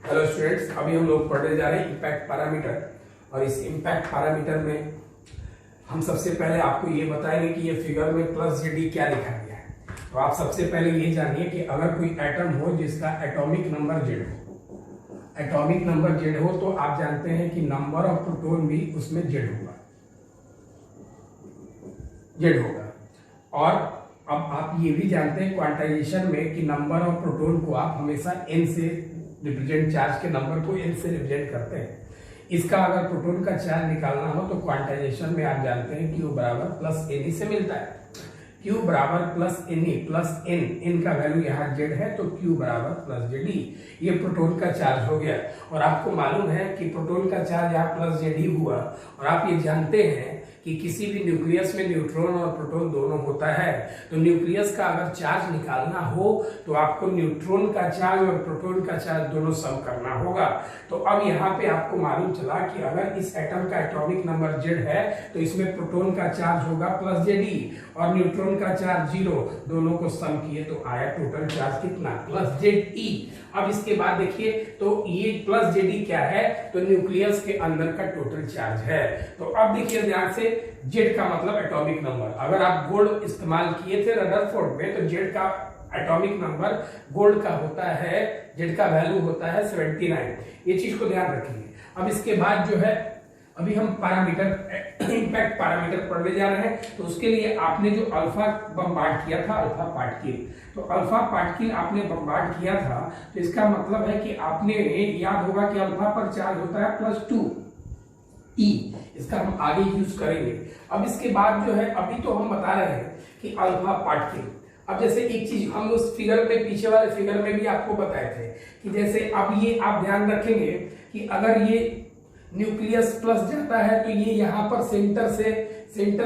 Hello students, अभी हम लोग पढ़ने जा रहे हैं इम्पैक्ट पैरामीटर। और इस इम्पैक्ट पैरामीटर में हम सबसे पहले आपको ये बताएंगे कि ये फिगर में प्लस जेडी क्या लिखा गया है। तो आप सबसे पहले ये जानिए कि अगर कोई एटम हो जिसका एटॉमिक नंबर जेड हो, एटॉमिक नंबर जेड हो, तो आप जानते हैं कि नंबर ऑफ प्रोटॉन भी उसमें जेड होगा, जेड होगा। और अब आप ये भी जानते हैं क्वांटाइजेशन में कि नंबर ऑफ प्रोटॉन को आप हमेशा n से रिप्रेजेंट, चार्ज के नंबर को n से रिप्रेजेंट करते हैं। इसका अगर प्रोटॉन का चार्ज निकालना हो तो क्वांटाइजेशन में आप जानते हैं Q बराबर प्लस एन से मिलता है। Q बराबर प्लस एन प्लस n का वैल्यू यहाँ z है, तो Q बराबर प्लस जेडी, ये प्रोटॉन का चार्ज हो गया। और आपको मालूम है कि प्रोटॉन का चार्ज यहाँ प्लस जेडी हुआ। और आप ये जानते हैं कि किसी भी न्यूक्लियस में न्यूट्रॉन और प्रोटॉन दोनों होता है। तो न्यूक्लियस का अगर चार्ज निकालना हो तो आपको न्यूट्रॉन का चार्ज और प्रोटॉन का चार्ज दोनों सम करना होगा। तो अब यहाँ पे आपको मालूम चला कि अगर इस एटम का एटॉमिक नंबर जेड है तो इसमें प्रोटॉन का चार्ज होगा प्लस जेडी और न्यूट्रॉन का चार्ज 0, दोनों को सम किए तो आया टोटल चार्ज कितना, प्लस जेड ई। अब इसके बाद देखिए, तो ये प्लस जेडी क्या है, तो न्यूक्लियस के अंदर का टोटल चार्ज है। तो अब देखिए ध्यान से, जेड का मतलब एटॉमिक नंबर। अगर आप गोल्ड इस्तेमाल किए थे रदरफोर्ड में तो जेड का एटॉमिक नंबर गोल्ड का होता है, जेड का वैल्यू होता है 79। ये चीज को ध्यान रखिए। अब इसके बाद जो है, अभी हम पैरामीटर, इम्पैक्ट पैरामीटर पढ़ने जा रहे हैं। तो उसके लिए आपने जो अल्फा बम्बार्ड किया था, अल्फा पार्टिकल, तो अल्फा पार्टिकल आपने बम्बार्ड किया था, तो इसका मतलब है कि आपने याद होगा कि अल्फा पर चार्ज होता है +2 ई। इसका हम आगे यूज करेंगे। अब इसके बाद जो है, अभी तो हम बता रहे हैं कि अल्फा पार्टिकल। अब जैसे एक चीज हम उस फिगर में, पीछे वाले फिगर में भी आपको बताए थे कि जैसे अब ये आप ध्यान रखेंगे कि अगर ये न्यूक्लियस प्लस जाता है तो ये यहाँ पर सेंटर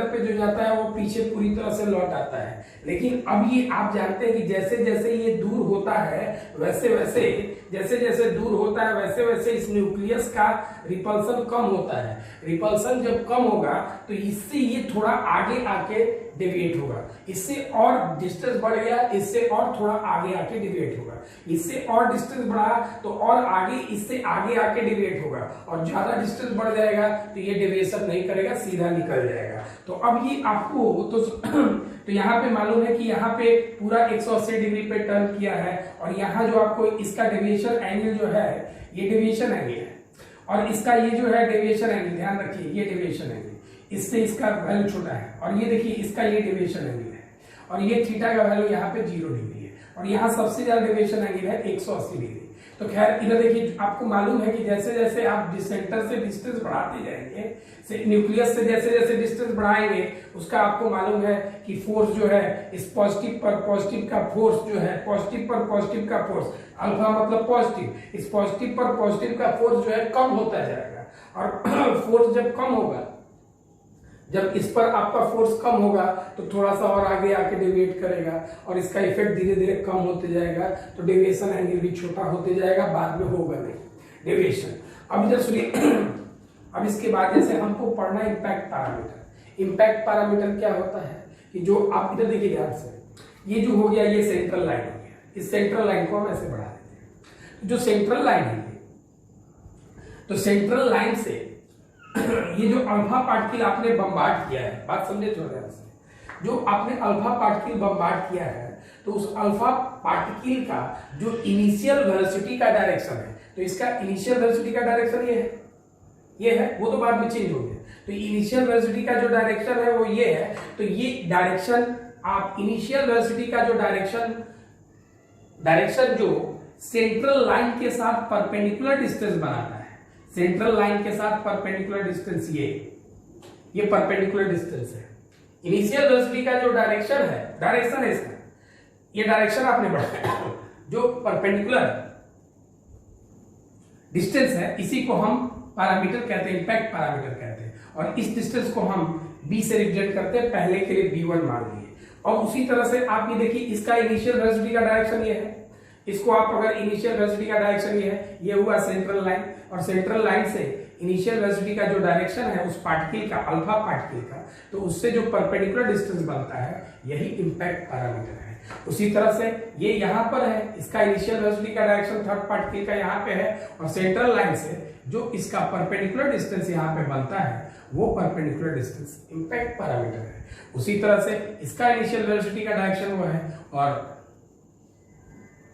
पे जो जाता है वो पीछे पूरी तरह से लौट आता है। लेकिन अब ये आप जानते हैं कि जैसे जैसे ये दूर होता है वैसे वैसे, जैसे जैसे दूर होता है वैसे वैसे इस न्यूक्लियस का रिपल्सन कम होता है। रिपल्सन जब कम होगा तो इससे ये थोड़ा आगे आके डेविएट होगा। इससे और डिस्टेंस बढ़ गया, इससे और थोड़ा आगे आके डेविएट होगा। इससे और डिस्टेंस बढ़ा तो और आगे, इससे आगे आके डेविएट होगा। और ज्यादा डिस्टेंस बढ़ जाएगा तो ये डेविएशन नहीं करेगा, सीधा निकल जाएगा। तो अब ये आपको तो यहाँ पे मालूम है कि यहाँ पे पूरा 180 डिग्री पे टर्न किया है। और यहाँ जो आपको इसका डेविएशन एंगल जो है, ये डेविएशन एंगल है। और इसका ये जो है डेविएशन एंगल, ध्यान रखिए, ये डेविएशन एंगल, इससे इसका वैल्यू छोटा है। और ये देखिए इसका ये डेविएशन एंगल है। और ये थीटा का वैल्यू यहाँ पे 0 डिग्री है। और यहाँ सबसे ज्यादा डेविएशन एंगल है 180 डिग्री। तो खैर इधर देखिए, आपको मालूम है कि जैसे जैसे आप सेंटर से डिस्टेंस बढ़ाते जाएंगे, न्यूक्लियस से जैसे जैसे डिस्टेंस बढ़ाएंगे, उसका आपको मालूम है कि फोर्स जो है इस पॉजिटिव पर पॉजिटिव का फोर्स जो है, पॉजिटिव पर पॉजिटिव का फोर्स, अल्फा मतलब पॉजिटिव, इस पॉजिटिव पर पॉजिटिव का फोर्स जो है कम होता जाएगा। और फोर्स जब कम होगा, जब इस पर आपका फोर्स कम होगा तो थोड़ा सा और आगे आके डेविएट करेगा और इसका इफेक्ट धीरे धीरे कम होते जाएगा। तो डेविएशन एंगल भी छोटा होते जाएगा, बाद में होगा नहीं डेविएशन। अब इधर सुनिए, अब इसके बाद जैसे हमको पढ़ना है इम्पैक्ट पैरामीटर। इम्पैक्ट पैरामीटर क्या होता है कि जो आप इधर देखिए ध्यान से, ये जो हो गया ये सेंट्रल लाइन हो गया। इस सेंट्रल लाइन को हम ऐसे बढ़ा देते हैं। जो सेंट्रल लाइन है, तो सेंट्रल लाइन से ये जो अल्फा पार्टिकल आपने बम्बार्ड किया है, बात समझे थोड़ा ध्यान से, जो आपने अल्फा पार्टिकल बम्बार्ड किया है तो उस अल्फा पार्टिकल का जो इनिशियल वेलोसिटी का डायरेक्शन है, तो इसका इनिशियल वेलोसिटी का डायरेक्शन ये है, वो तो बाद में चेंज हो गया। तो इनिशियल वेलोसिटी का जो डायरेक्शन है वो ये है। तो ये डायरेक्शन, आप इनिशियल वेलोसिटी का जो डायरेक्शन जो सेंट्रल लाइन के साथ परपेंडिकुलर डिस्टेंस बनाता है, सेंट्रल लाइन के साथ परपेंडिकुलर डिस्टेंस, ये परपेंडिकुलर डिस्टेंस है। इनिशियल वेलोसिटी का जो डायरेक्शन है इसका, ये डायरेक्शन आपने बढ़ाया, जो परपेंडिकुलर डिस्टेंस है, इसी को हम पैरामीटर कहते हैं, इम्पैक्ट पैरामीटर कहते हैं। और इस डिस्टेंस को हम b से रिप्रेजेंट करते हैं, पहले के लिए b1 मान लिए। और उसी तरह से आप ये देखिए, इसका इनिशियल वेलोसिटी का डायरेक्शन ये है। इसको आप अगर इनिशियल वेलोसिटी का डायरेक्शन ये है, ये हुआ सेंट्रल लाइन। और सेंट्रल लाइन से इनिशियल वेलोसिटी का जो डायरेक्शन है उस पार्टिकल का, अल्फा पार्टिकल का, तो उससे जो परपेंडिकुलर डिस्टेंस बनता है, यही इम्पैक्ट पैरामीटर है। उसी तरह से ये यहाँ पर है, इसका इनिशियल वेलोसिटी का डायरेक्शन थर्ड पार्टिकल का यहाँ पे है, और सेंट्रल लाइन से जो इसका परपेंडिकुलर डिस्टेंस यहाँ पे बनता है वो परपेंडिकुलर डिस्टेंस इंपैक्ट पैरामीटर है। उसी तरह से इसका इनिशियल वेलोसिटी का डायरेक्शन वो है, और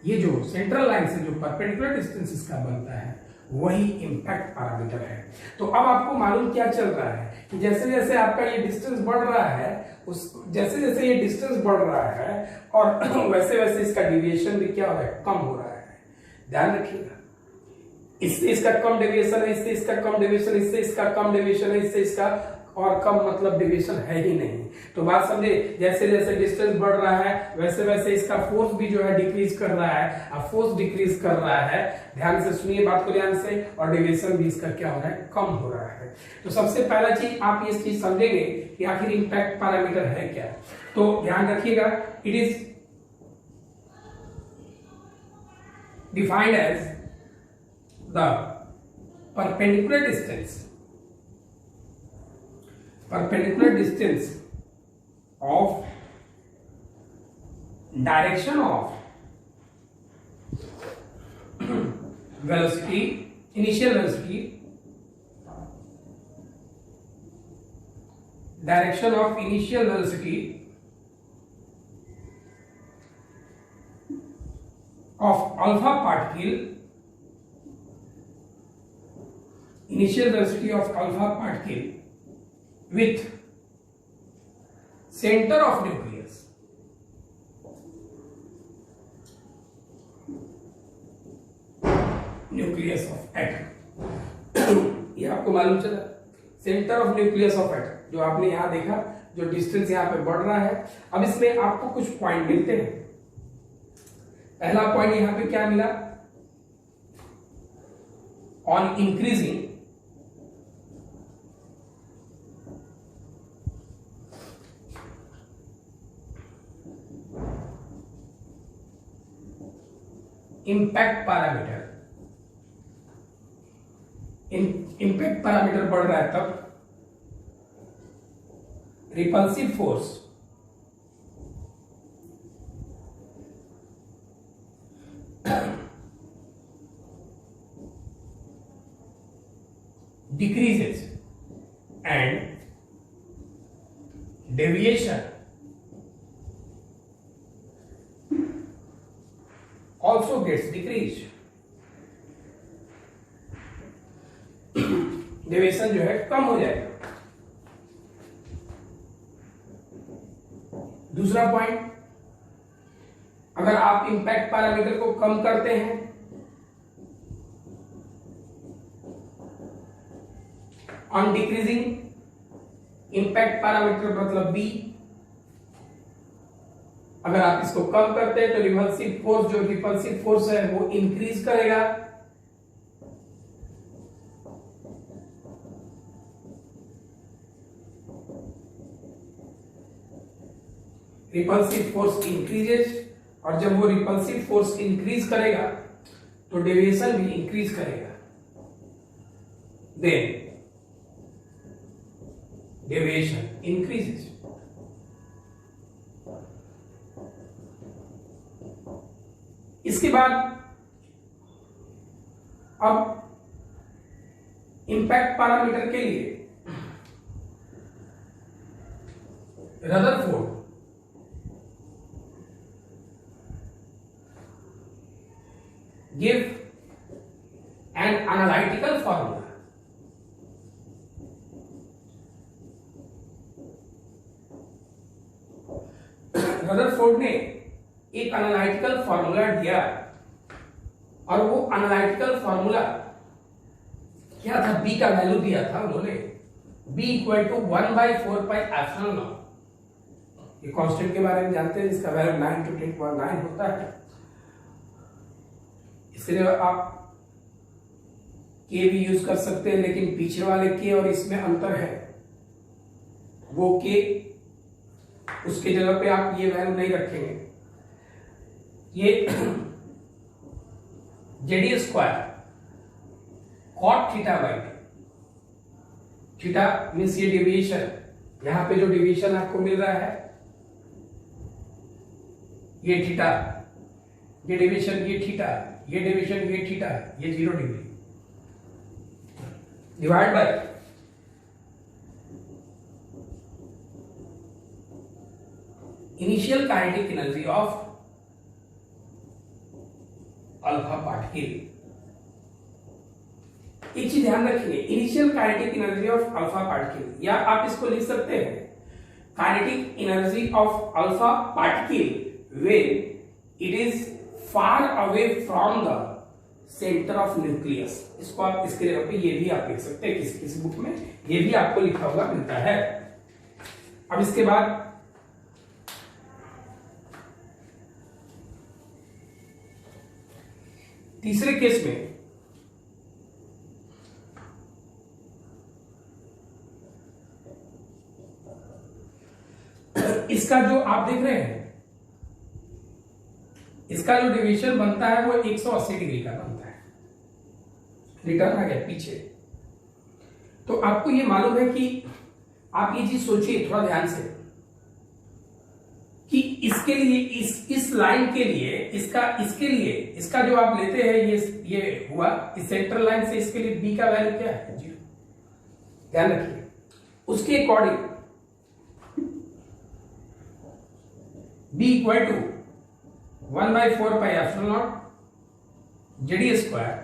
ये जो सेंट्रल लाइन से जो परपेंडिकुलर डिस्टेंस इसका बनता है वही इंपैक्ट पैरामीटर है। तो अब आपको मालूम क्या चल रहा है कि जैसे जैसे आपका ये डिस्टेंस बढ़ रहा है, उस जैसे जैसे ये डिस्टेंस बढ़ रहा है और वैसे वैसे इसका डिविएशन भी क्या हो रहा है, कम हो रहा है। ध्यान रखिएगा, इससे इसका कम डेविएशन है, इससे इसका कम डेविएशन, इससे इसका कम डेविएशन है, इससे इसका और कम मतलब डेविएशन है ही नहीं। तो बात समझे, जैसे जैसे डिस्टेंस बढ़ रहा है वैसे वैसे इसका फोर्स भी जो है डिक्रीज कर रहा है। अब फोर्स डिक्रीज कर रहा है, ध्यान से सुनिए बात को ध्यान से, और डेविएशन भी इसका क्या हो रहा है, कम हो रहा है। तो सबसे पहला चीज आप ये चीज समझेंगे कि आखिर इंपैक्ट पैरामीटर है क्या। तो ध्यान रखिएगा, it is defined as the perpendicular distance of direction of velocity, initial velocity, direction of initial velocity of alpha particle, initial velocity of alpha particle with center of nucleus, nucleus of atom। ये आपको मालूम चला, centre of nucleus of atom, जो आपने यहां देखा, जो distance यहां पे बढ़ रहा है। अब इसमें आपको कुछ पॉइंट मिलते हैं। पहला पॉइंट यहां पे क्या मिला, on increasing impact parameter, impact parameter बढ़ रहा है तब repulsive force decreases and deviation also gets decreased। Deviation जो है कम हो जाएगा। दूसरा पॉइंट, अगर आप इंपैक्ट पैरामीटर को कम करते हैं ऑन डिक्रीजिंग इंपैक्ट पैरामीटर मतलब बी, अगर आप इसको कम करते हैं तो रिपल्सिव फोर्स, जो रिपल्सिव फोर्स है वो इंक्रीज करेगा। रिपल्सिव फोर्स इंक्रीजेस, और जब वो रिपल्सिव फोर्स इंक्रीज करेगा तो डेविएशन भी इंक्रीज करेगा। Then deviation increases. इसके बाद अब इंपैक्ट पैरामीटर के लिए Rutherford give an analytical formula। Rutherford ने एक एनालिटिकल फॉर्मूला दिया, और वो एनालिटिकल फॉर्मूला क्या था, बी का वैल्यू दिया था उन्होंने, बी इक्वल टू 1/4πε0। ये कांस्टेंट के बारे में जानते हैं, जिसका वैल्यू 9 to 10 power 9 होता है। इसलिए आप के भी यूज कर सकते हैं, लेकिन पीछे वाले के और इसमें अंतर है। वो के उसके जगह पे आप ये वैल्यू नहीं रखेंगे। ये ZD square cot theta by theta means ये डेविएशन, यहां पे जो डेविएशन आपको मिल रहा है, ये 1/4 π/μ0 है। ये थीटा, ये डेविएशन ये थीटा, ये डेविएशन ये थीटा, ये 0 degree, divide by initial kinetic energy of alpha particle. एक चीज ध्यान रखिए, initial kinetic energy of alpha particle, या आप इसको लिख सकते हैं kinetic energy of alpha particle when it is far away from the centre of nucleus. इसको आप इसके जगह पे ये भी आप लिख सकते हैं, किसी बुक में ये भी आपको लिखा हुआ मिलता है। अब इसके बाद तीसरे केस में इसका जो आप देख रहे हैं, इसका जो डेविएशन बनता है वो 180 डिग्री का बनता है। रिटर्न आ गया पीछे। तो आपको ये मालूम है कि आप ये चीज सोचिए थोड़ा ध्यान से कि इसके लिए इस लाइन के लिए इसके लिए इसका जो आप लेते हैं ये हुआ इस सेंट्रल लाइन से, इसके लिए बी का वैल्यू क्या है? 0। ध्यान रखिए उसके according b equal to 1/4 pi epsilon naught ZD square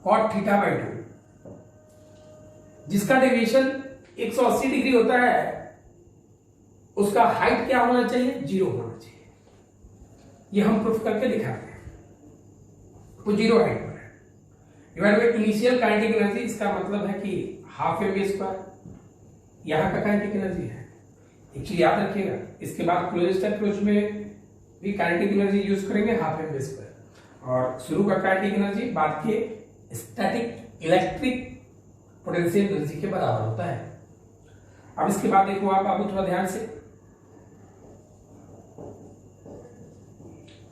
cot theta by 2, जिसका डेविएशन 180 डिग्री होता है, उसका हाइट क्या होना चाहिए? 0 होना चाहिए। ये हम प्रूफ करके दिखाते हैं। तो 0 हाइट पर है, divide by initial kinetic energy, इसका मतलब है कि हाफ mv²। यहां का काइनेटिक एनर्जी है, एक चीज याद रखिएगा, इसके बाद क्लोजेस्ट अप्रोच में भी काइनेटिक एनर्जी यूज करेंगे हाफ mv², और शुरू का काइनेटिक एनर्जी बाद के स्टैटिक इलेक्ट्रिक पोटेंशियल एनर्जी के बराबर होता है। अब इसके बाद देखो आप बाबू थोड़ा ध्यान से,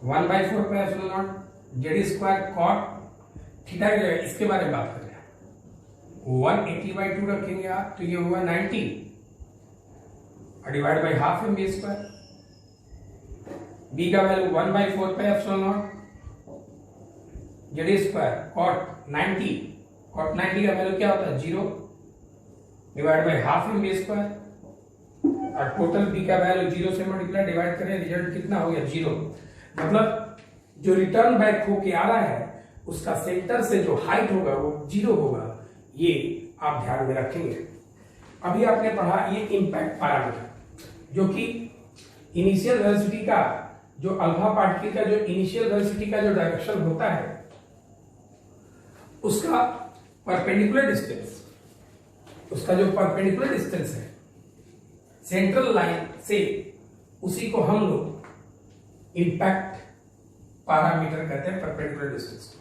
1/4 pi epsilon naught ZD square cot theta की जगह इसके बारे में बात कर रहे हैं, 180/2 रखेंगे आप तो ये हुआ 90 और divide by half mv²। B का value 1/4 pi epsilon naught ZD square cot 90, cot 90 का वैल्यू क्या होता है? 0 डिवाइड बाई हाफ mv², और टोटल b का वैल्यू 0 से मल्टीप्लाई डिवाइड करें, रिजल्ट कितना हो गया? 0। मतलब जो रिटर्न बैक होके आ रहा है उसका सेंटर से जो हाइट होगा वो 0 होगा, ये आप ध्यान में रखेंगे। अभी आपने पढ़ा ये इंपैक्ट पैरामीटर, जो कि इनिशियल वेलोसिटी का जो अल्फा पार्टिकल का जो इनिशियल वेलोसिटी का जो डायरेक्शन होता है उसका परपेंडिकुलर डिस्टेंस, उसका जो परपेंडिकुलर डिस्टेंस है सेंट्रल लाइन से, उसी को हम लोग इंपैक्ट पैरामीटर कहते हैं, परपेंडिकुलर डिस्टेंस।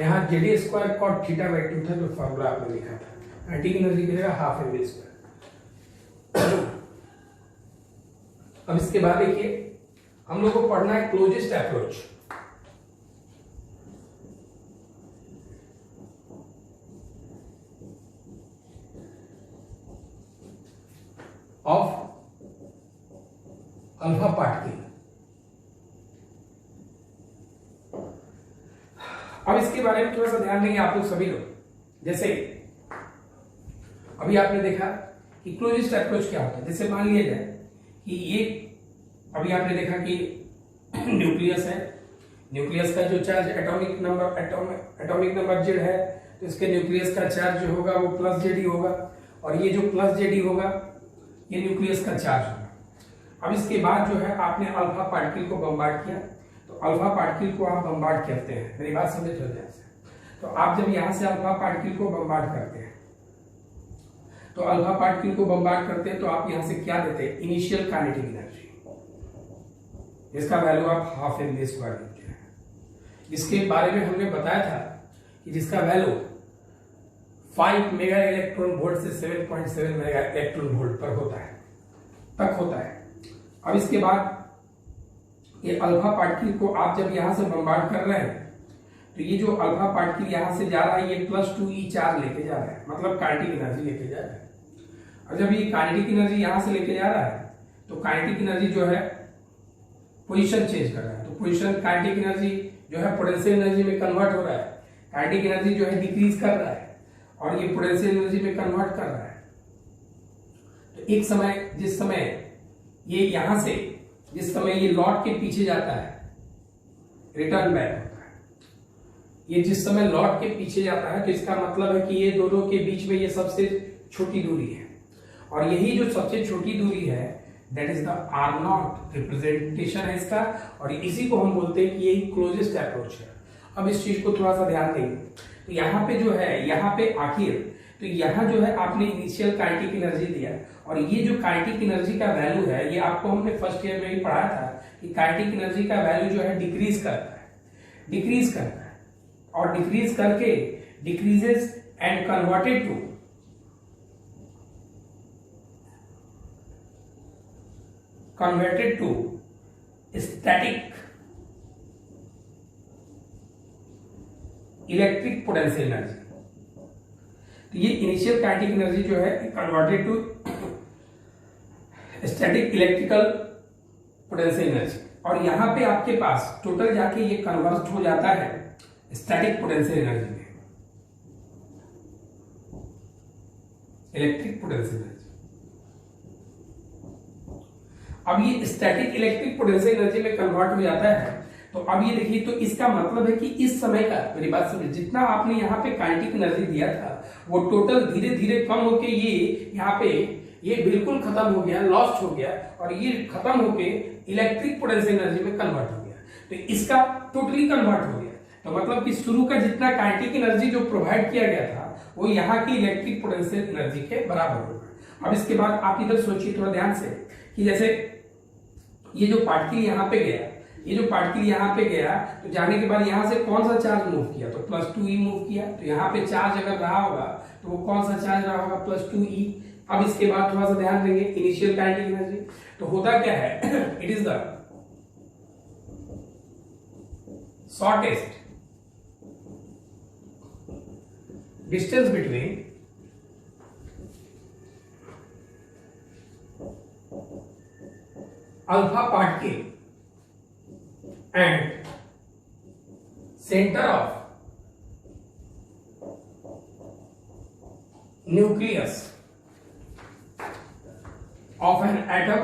यहां ZD square cot theta by 2 था, जो फॉर्मूला आपने लिखा था, काइनेटिक एनर्जी की जगह हाफ mv²। अब इसके बाद देखिए हम लोग को पढ़ना है closest approach. Of alpha particle. अब इसके बारे में थोड़ा सा ध्यान देंगे आप लोग सभी लोग। जैसे अभी आपने देखा कि क्लोजेस्ट अप्रोच क्या होता है। जैसे मान लिया जाए कि ये अभी आपने देखा कि न्यूक्लियस है, न्यूक्लियस का जो चार्ज एटॉमिक नंबर जेड है, तो इसके न्यूक्लियस का चार्ज जो होगा वो प्लस जेडी होगा, और ये जो प्लस जेडी होगा ये न्यूक्लियस का चार्ज होगा। अब इसके बाद जो है आपने अल्फा पार्टिकल को बम्बार्ड किया, तो अल्फा पार्टिकल को आप बम्बार्ड करते हैं, मेरी बात समझ लो ध्यान से। तो आप जब यहां से अल्फा पार्टिकल को बम्बार्ड करते हैं, तो अल्फा पार्टिकल को बम्बार्ड करते हैं तो आप यहां से क्या देते हैं? इनिशियल काइनेटिक एनर्जी, जिसका वैल्यू आप हाफ mv² देते हैं, जिसके बारे में हमने बताया था कि जिसका वैल्यू 5 मेगा इलेक्ट्रॉन वोल्ट से 7.7 मेगा इलेक्ट्रॉन वोल्ट पर होता है तक होता है। अब इसके बाद ये अल्फा पार्टिकल को आप जब यहां से बम्बार्ड कर रहे हैं, तो ये जो अल्फा पार्टिकल यहां से जा रहा है ये +2e चार्ज लेके जा रहा है, मतलब काइनेटिक एनर्जी लेके जा रहा है। और जब ये काइनेटिक एनर्जी यहां से लेके जा रहा है, तो काइनेटिक एनर्जी जो है पोजीशन चेंज कर रहा है, तो पोजीशन काइनेटिक एनर्जी जो है पोटेंशियल एनर्जी में कन्वर्ट हो रहा है, काइनेटिक एनर्जी जो है डिक्रीज कर रहा है और ये पोटेंशियल एनर्जी में कन्वर्ट कर रहा है। तो एक समय जिस समय ये यहां से जिस समय ये लौट के पीछे जाता है, रिटर्न बैक होता है, ये जिस समय लौट के पीछे जाता है तो इसका मतलब है कि ये दोनों के बीच में ये सबसे छोटी दूरी है और यही जो सबसे छोटी दूरी है that is the r naught representation है इसका, और इसी को हम बोलते हैं कि यही क्लोजेस्ट अप्रोच है। अब इस चीज को थोड़ा सा ध्यान देंगे तो यहाँ पे जो है, यहाँ पे आखिर तो यहाँ जो है आपने इनिशियल काइनेटिक एनर्जी दिया और ये जो काइनेटिक एनर्जी का वैल्यू है, ये आपको हमने फर्स्ट ईयर में ही पढ़ा था कि काइनेटिक एनर्जी का वैल्यू जो है डिक्रीज करता है और डिक्रीज करके decreases and converted to static electric potential energy. तो ये इनिशियल काइनेटिक एनर्जी जो है converted to static electrical potential energy, और यहां पे आपके पास टोटल जाके ये कन्वर्ट हो जाता है स्टैटिक पोटेंशियल एनर्जी में, इलेक्ट्रिक पोटेंशियल एनर्जी। अब ये स्टैटिक इलेक्ट्रिक पोटेंशियल एनर्जी में कन्वर्ट हो जाता है, तो अब ये देखिए, तो इसका मतलब है कि इस समय का, मेरी बात सुनिए, जितना आपने यहाँ पे काइनेटिक एनर्जी दिया था वो टोटल धीरे धीरे कम होके ये यहाँ पे ये बिल्कुल खत्म हो गया, लॉस्ट हो गया और ये खत्म होके इलेक्ट्रिक पोटेंशियल एनर्जी में कन्वर्ट हो गया। तो इसका टोटली कन्वर्ट हो गया, तो मतलब कि शुरू का जितना काइनेटिक एनर्जी जो प्रोवाइड किया गया था वो यहाँ की इलेक्ट्रिक पोटेंशियल एनर्जी के बराबर होगा। अब इसके बाद आप इधर सोचिए थोड़ा ध्यान से कि जैसे ये जो पार्टिकल यहाँ पे गया, ये जो पार्टिकल यहाँ पे गया तो जाने के बाद यहाँ से कौन सा चार्ज मूव किया, तो +2e मूव किया, तो यहाँ पे चार्ज अगर रहा होगा तो वो कौन सा चार्ज रहा होगा, +2e। अब इसके बाद थोड़ा सा ध्यान देंगे इनिशियल काइनेटिक एनर्जी, तो होता क्या है, it is the shortest distance between alpha particle and center of nucleus of an atom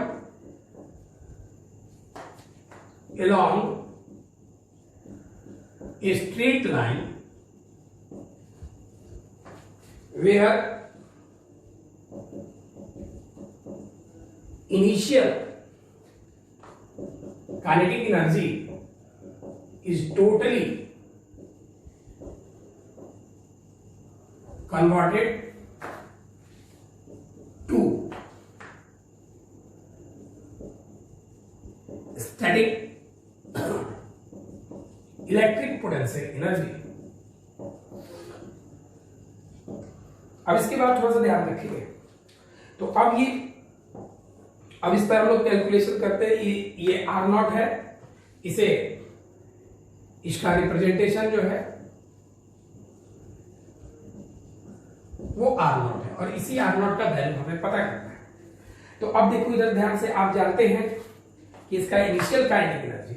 along a straight line where initial kinetic energy is totally converted to static electric potential energy। अब इसके बाद थोड़ा सा ध्यान रखिए, तो अब इस पर हम लोग कैलकुलेशन करते हैं, ये आर नॉट है, इसे इसका रिप्रेजेंटेशन जो है वो आर नॉट है और इसी आर नॉट का वैल्यू हमें पता करना है। तो अब देखो इधर ध्यान से, आप जानते हैं कि इसका इनिशियल काइनेटिक एनर्जी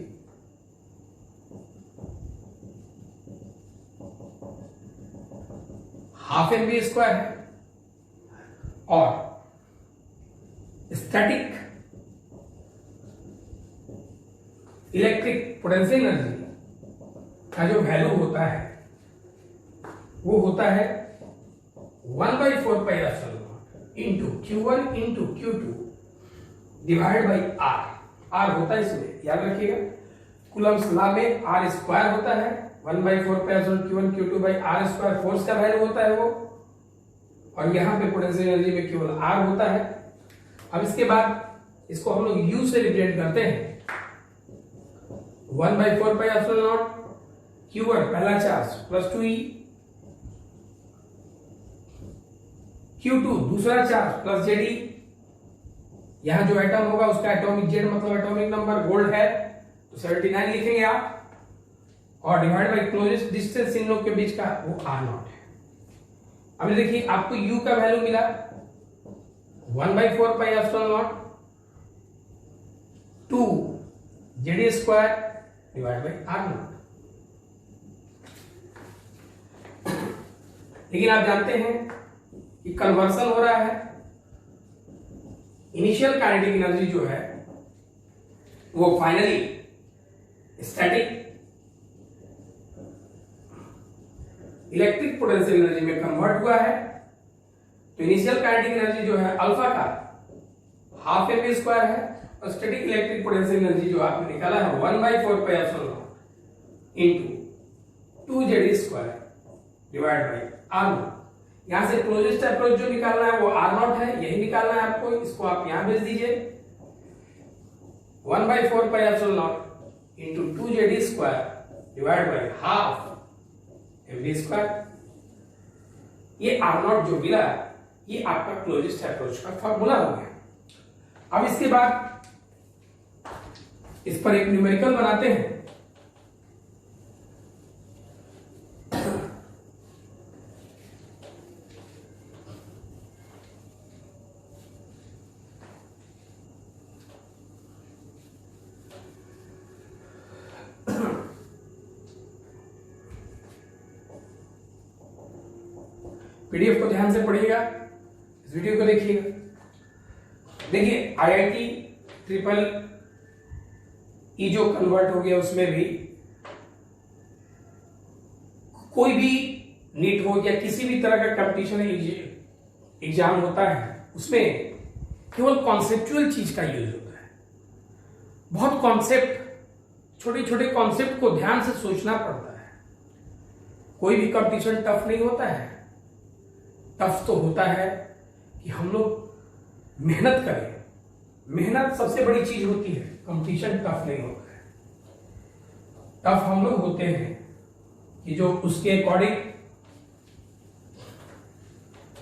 ½ mv² है और स्टैटिक इलेक्ट्रिक पोटेंशियल एनर्जी का जो वैल्यू होता है वो होता है 1/4πε0 into Q1 into Q2 divide by R होता है इसमें, याद रखिएगा कूलम्ब्स लॉ में R² होता है, 1/4πε0 Q1 Q2 by R², force का वैल्यू होता है वो, और यहाँ पे पोटेंशियल एनर्जी में केवल R होता है। अब इसके बाद इसको हम लोग U से रिप्रेजेंट करते हैं, 1/4πε0 Q1 पहला चार्ज +2e, Q2 दूसरा चार्ज +ZE, यहां जो एटम होगा उसका एटॉमिक जेड मतलब एटॉमिक नंबर गोल्ड है तो 79 लिखेंगे आप, और divide by closest distance in लोग के बीच का वो R0 है। अब देखिए आपको U का वैल्यू मिला 1/4πε0 two ZD square divide by are naught. लेकिन आप जानते हैं कि कन्वर्सन हो रहा है, इनिशियल काइनेटिक एनर्जी जो है वो finally static electric potential energy में कन्वर्ट हुआ है। तो इनिशियल काइनेटिक एनर्जी जो है अल्फा का हाफ एम स्क्वायर है और स्टैटिक इलेक्ट्रिक पोटेंशियल एनर्जी जो आपने निकाला है 1/4 pi epsilon naught into 2 square divide by are naught. यहां से क्लोजेस्ट अप्रोच जो निकालना है वो आर नॉट है, यही निकालना है आपको, इसको आप यहां भेज दीजिए 1/4 pi epsilon naught into 2 square divide by half m square. ये आर नॉट जो मिला ये आपका क्लोजेस्ट अप्रोच का फॉर्मूला हो गया। अब इसके बाद इस पर एक न्यूमेरिकल बनाते हैं। पीडीएफ को ध्यान से पढ़िएगा, इस वीडियो को देखिएगा। देखिए आईआईटी ट्रिपल ई जो कन्वर्ट हो गया उसमें भी कोई भी नीट हो या किसी भी तरह का कंपटीशन एग्जाम होता है उसमें केवल कॉन्सेप्चुअल चीज का यूज होता है। बहुत कॉन्सेप्ट, छोटे छोटे कॉन्सेप्ट को ध्यान से सोचना पड़ता है। कोई भी कंपटीशन टफ नहीं होता है। टफ तो होता है कि हम लोग मेहनत करें। मेहनत सबसे बड़ी चीज होती है, कंपटीशन टफ नहीं होता है। टफ हम लोग होते हैं कि जो उसके अकॉर्डिंग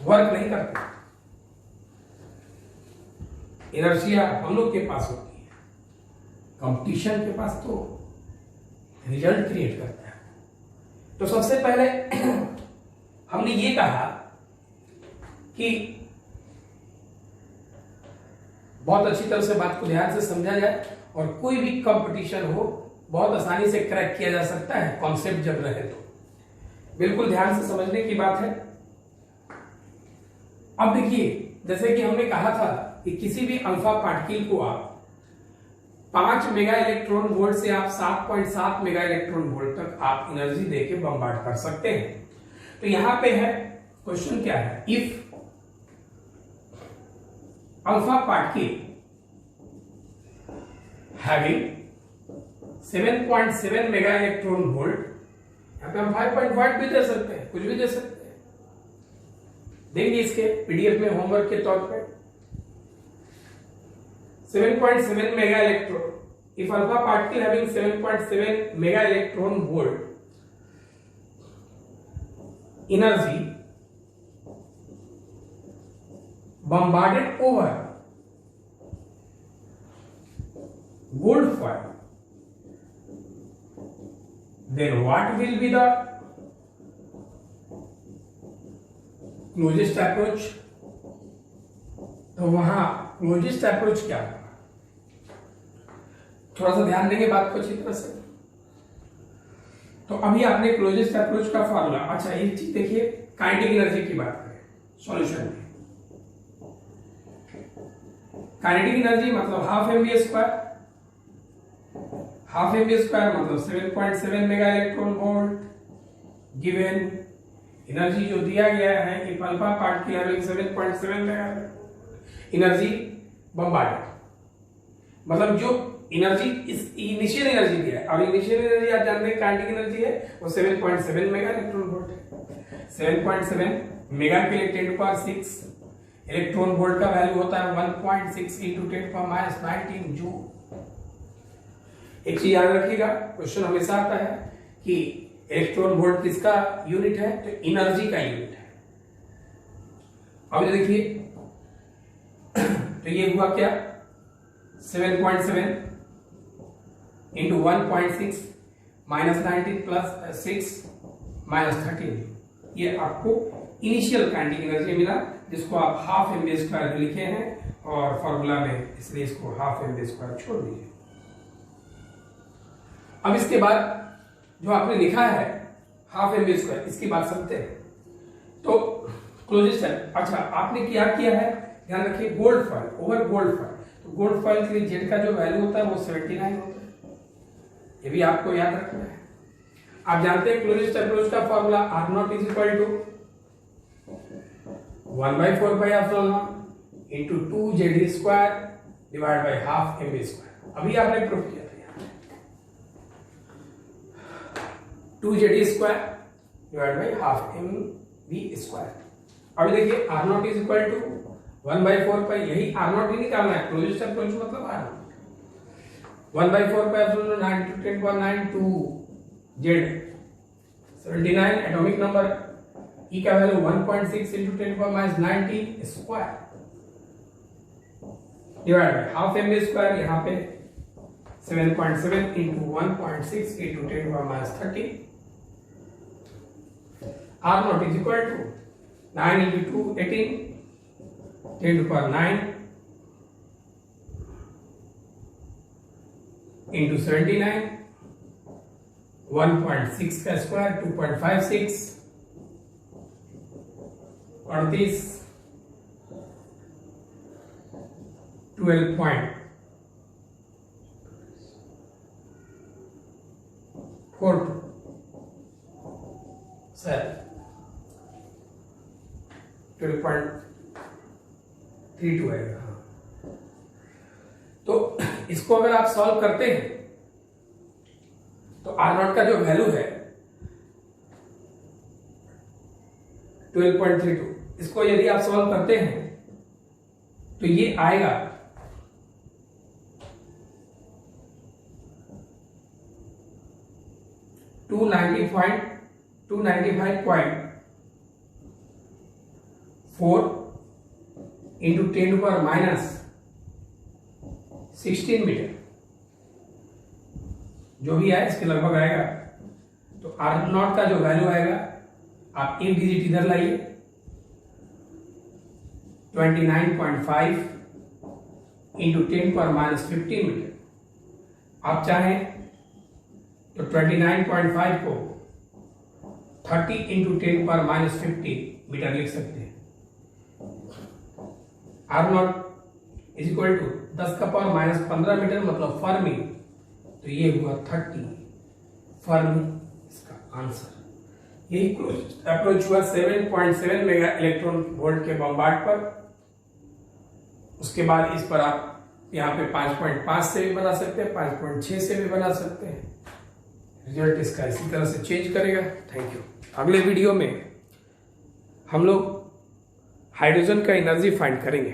वर्क नहीं करते। इनर्शिया हम लोग के पास होती है, कंपटीशन के पास तो रिजल्ट क्रिएट करता है। तो सबसे पहले हमने ये कहा कि बहुत अच्छी तरह से बात को ध्यान से समझा जाए और कोई भी कंपटीशन हो बहुत आसानी से क्रैक किया जा सकता है कॉन्सेप्ट जब रहे तो। बिल्कुल ध्यान से समझने की बात है। अब देखिए, जैसे कि हमने कहा था कि किसी भी अल्फा पार्टिकल को आप 5 मेगा इलेक्ट्रॉन वोल्ट से आप 7.7 मेगा इलेक्ट्रॉन वोल्ट तक आप एनर्जी देके बम्बार्ड कर सकते हैं। तो यहां पे है क्वेश्चन क्या है, if alpha particle having 7.7 mega electron volt, यहां पे हम 5.5 भी दे सकते हैं, कुछ भी दे सकते हैं। देंगे इसके पीडीएफ में होमवर्क के तौर पे। 7.7 mega electron, if alpha particle having 7.7 mega electron volt energy bombarded over gold foil, then what will be the closest approach? तो वहां क्लोजेस्ट अप्रोच क्या होगा, थोड़ा सा ध्यान देंगे बात को अच्छी तरह से। तो अभी आपने क्लोजेस्ट अप्रोच का फॉर्मूला, अच्छा एक चीज देखिए, काइनेटिक एनर्जी की बात करें सॉल्यूशन में। काइनेटिक एनर्जी मतलब half m v square, half m v square मतलब 7.7 mega electron volt given energy जो दिया गया है कि alpha particle having 7.7 mega energy bombarded, मतलब जो एनर्जी इस इनिशियल एनर्जी दिया है, और इनिशियल एनर्जी आप जानते हैं काइनेटिक एनर्जी है वो 7.7 मेगा इलेक्ट्रॉन वोल्ट है। 7.7 मेगा के लिए 10⁶ इलेक्ट्रॉन वोल्ट का वैल्यू होता है 1.6 इंटू 10⁻19 जूल। एक चीज याद रखिएगा, क्वेश्चन हमेशा आता है कि इलेक्ट्रॉन वोल्ट किसका यूनिट है, तो एनर्जी का यूनिट है। अब देखिए तो ये हुआ क्या, 7.7 इंटू 1.6 -19 प्लस 6 -13, ये आपको इनिशियल काइनेटिक एनर्जी मिला, जिसको आप हाफ एम वी स्क्वायर लिखे हैं और फॉर्मूला में, इसलिए इसको हाफ एम वी स्क्वायर छोड़ दीजिए। अब इसके बाद जो आपने लिखा है हाफ mv², इसकी बात समझते हैं। तो क्लोजेस्ट है। अच्छा, आपने क्या किया है, ध्यान रखिए, gold foil over gold foil. तो गोल्ड फॉइल के लिए जेड का जो वैल्यू होता है वो 79 होता है, ये भी आपको याद रखना है। आप जानते हैं क्लोजेस्ट अप्रोच का formula R0 is equal to 1/4 into 2ZD² divide by half mv²। अभी आपने प्रूफ किया था, 2ZD² divide by half mv²। अभी देखिए R0 इज इक्वल टू 1/4, यही R0 ही निकालना है, क्लोजेस्ट अप्रोच मतलब R0। 1/4 9 to 10⁹ 2Z 79 atomic number, E का value 1.6 into 10⁻⁹ divide by half mv², यहाँ पे 7.7 into 1.6 into 10⁻30। R0 is equal to 9 into 2 18 10⁹ into 79 1.6 का स्क्वायर 2.56 38 12.42 सर 12.32 आएगा। हाँ, तो इसको अगर आप सॉल्व करते हैं तो R0 का जो वैल्यू है 12.32, इसको यदि आप सॉल्व करते हैं तो ये आएगा 295.4 into 10⁻16 मीटर, जो भी आए इसके लगभग आएगा। तो R0 का जो वैल्यू आएगा, आप एक डिजिट इधर लाइए, 29.5 into 10⁻15 मीटर। आप चाहें तो 29.5 को 30 into 10⁻15 मीटर लिख सकते हैं। R0 is equal to 10⁻−15 metre, मतलब फर्मी। तो ये हुआ 30 फर्मी, इसका आंसर। यही अप्रोच हुआ 7.7 मेगा इलेक्ट्रॉन वोल्ट के बम्बार्ड पर। उसके बाद इस पर आप यहाँ पे 5.5 से भी बना सकते हैं, 5.6 से भी बना सकते हैं। रिजल्ट इसका इसी तरह से चेंज करेगा। Thank you. अगले वीडियो में हम लोग हाइड्रोजन का एनर्जी फाइंड करेंगे।